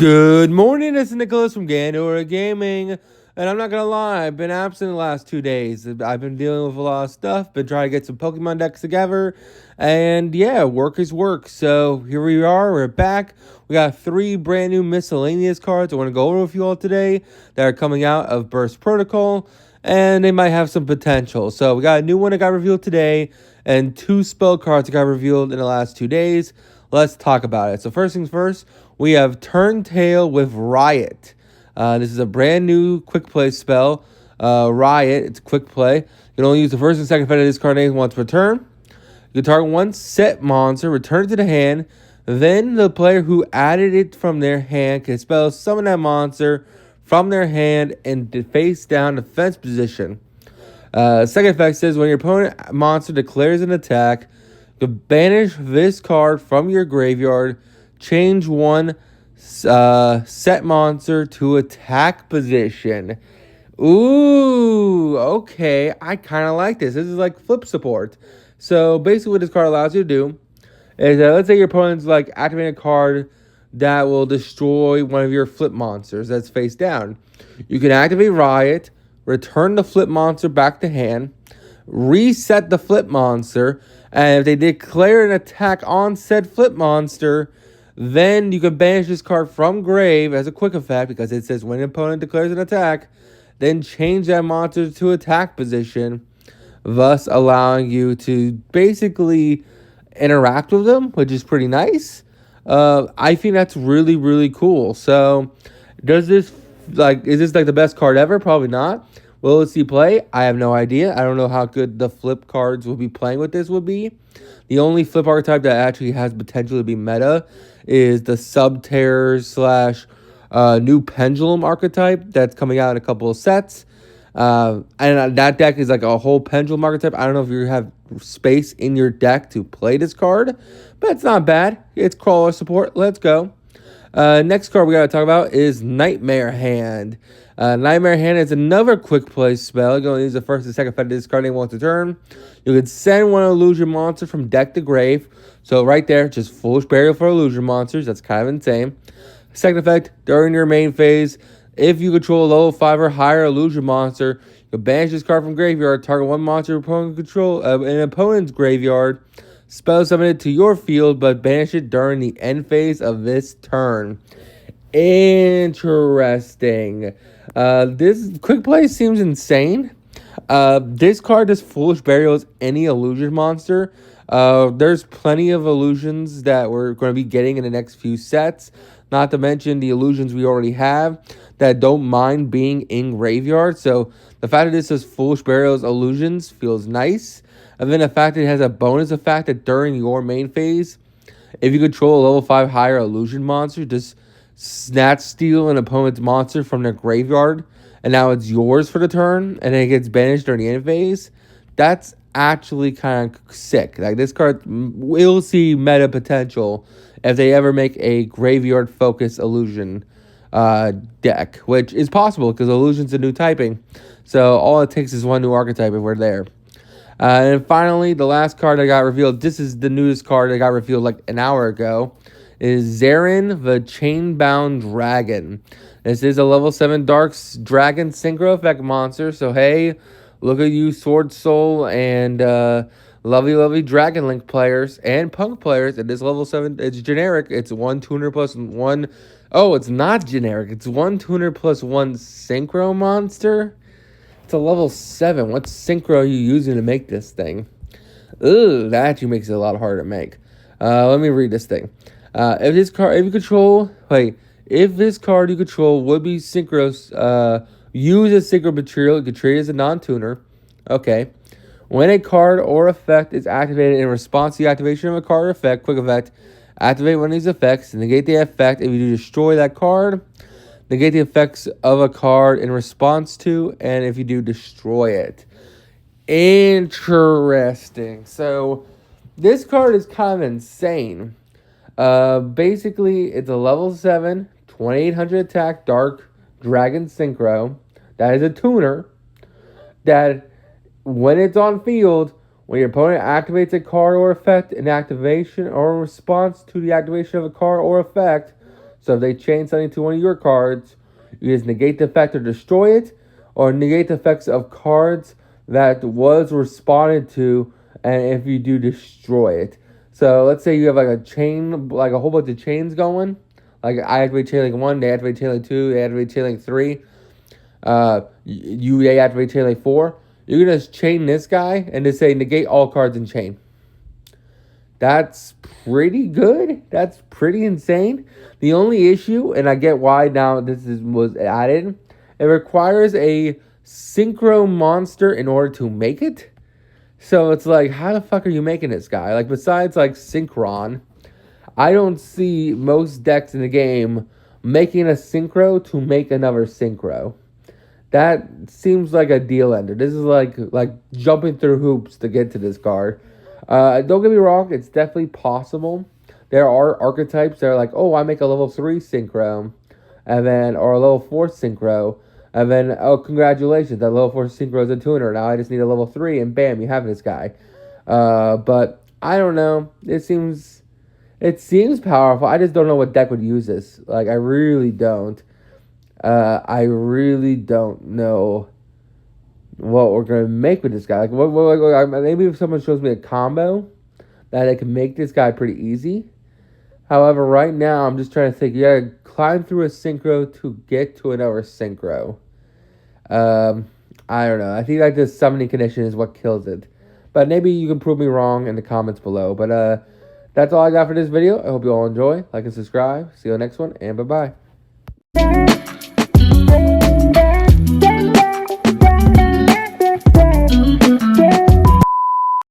Good morning, this is Nicholas from Gandora Gaming, and I'm not gonna lie, I've been absent the last 2 days. I've been dealing with a lot of stuff, been trying to get some Pokemon decks together, and yeah, work is work. So here we are, we're back. We got 3 brand new miscellaneous cards I want to go over with you all today that are coming out of Burst Protocol, and they might have some potential. So we got a new one that got revealed today, and 2 spell cards that got revealed in the last 2 days. Let's talk about it. So first things first, we have Turntail with Riot. This is a brand new quick play spell. Riot, it's quick play. You can only use the first and second effect of this card name once per turn. You can target one set monster, return it to the hand. Then the player who added it from their hand can spell summon that monster from their hand in the face down defense position. Second effect says when your opponent monster declares an attack, you can banish this card from your graveyard, change one set monster to attack position. Ooh, okay. I kind of like this. This is like flip support. So basically what this card allows you to do is that let's say your opponent's like activating a card that will destroy one of your flip monsters that's face down. You can activate Riot, return the flip monster back to hand, reset the flip monster, and if they declare an attack on said flip monster, then you can banish this card from grave as a quick effect because it says when an opponent declares an attack, then change that monster to attack position, thus allowing you to basically interact with them, which is pretty nice. I think that's really, really cool. So, is this like the best card ever? Probably not. Will it see play? I have no idea. I don't know how good the flip cards will be playing with this would be. The only flip archetype that actually has potential to be meta is the Subterror / new Pendulum archetype that's coming out in a couple of sets. And that deck is like a whole Pendulum archetype. I don't know if you have space in your deck to play this card, but it's not bad. It's crawler support. Let's go. Next card we got to talk about is Nightmare Hand. Nightmare Hand is another quick play spell. You're going to use the first and second effect of this card name once a turn. You can send one illusion monster from deck to grave. So right there, just Foolish Burial for illusion monsters. That's kind of insane. Second effect, during your main phase, if you control a level 5 or higher illusion monster, you can banish this card from graveyard, target one monster opponent control an opponent's graveyard, spell summon it to your field, but banish it during the end phase of this turn. Interesting. This quick play seems insane. This card does Foolish Burial as any illusion monster. There's plenty of illusions that we're going to be getting in the next few sets. Not to mention the illusions we already have that don't mind being in graveyard. So the fact that this says Foolish Burial's illusions feels nice. And then the fact that it has a bonus effect that during your main phase, if you control a level 5 higher illusion monster, just snatch steal an opponent's monster from their graveyard, and now it's yours for the turn, and then it gets banished during the end phase. That's actually kind of sick. Like, this card will see meta potential if they ever make a graveyard focus illusion deck, which is possible because illusion's a new typing. So all it takes is one new archetype if we're there. And finally, the last card that got revealed, this is the newest card that got revealed like an hour ago, is Zarin the Chainbound Dragon. This is a level 7 Dark Dragon Synchro Effect monster. So hey, look at you Sword Soul and lovely Dragon Link players and Punk players. It is level 7. It's generic. It's 1 tuner plus 1. Oh, it's not generic. It's 1 tuner plus 1 Synchro monster. It's a level 7. What synchro are you using to make this thing? Ugh, that actually makes it a lot harder to make. Let me read this thing. If this card you control would be synchros, use a synchro material, you can treat it as a non-tuner. Okay. When a card or effect is activated in response to the activation of a card or effect, quick effect, activate one of these effects, negate the effect if you do destroy that card. Negate the effects of a card in response to, and if you do, destroy it. Interesting. So, this card is kind of insane. Basically, it's a level 7, 2800 attack Dark Dragon Synchro. That is a tuner. That, when it's on field, when your opponent activates a card or effect in activation or in response to the activation of a card or effect, So if they chain something to one of your cards, you just negate the effect or destroy it, or negate the effects of cards that was responded to, and if you do, destroy it. So let's say you have like a chain, like a whole bunch of chains going. Like I activate chain link 1, they activate chain link 2, they activate chain link 3. They activate chain link 4. You can just chain this guy and just say negate all cards in chain. That's pretty good. That's pretty insane. The only issue, and I get why now was added, it requires a synchro monster in order to make it. So it's like, how the fuck are you making this guy? Like, besides like Synchron, I don't see most decks in the game making a synchro to make another synchro. That seems like a deal ender. This is like jumping through hoops to get to this card. Don't get me wrong, it's definitely possible. There are archetypes that are like, oh, I make a level 3 synchro, and then, or a level 4 synchro, and then, oh, congratulations, that level 4 synchro is a tuner. Now I just need a level 3, and bam, you have this guy. But I don't know. It seems powerful. I just don't know what deck would use this. Like, I really don't. I really don't know what we're gonna make with this guy. Like, maybe if someone shows me a combo that I can make this guy pretty easy. However, right now I'm just trying to think. You gotta climb through a synchro to get to another synchro. I don't know. I think like this summoning condition is what kills it. But maybe you can prove me wrong in the comments below. But that's all I got for this video. I hope you all enjoy. Like and subscribe. See you on the next one, and bye bye.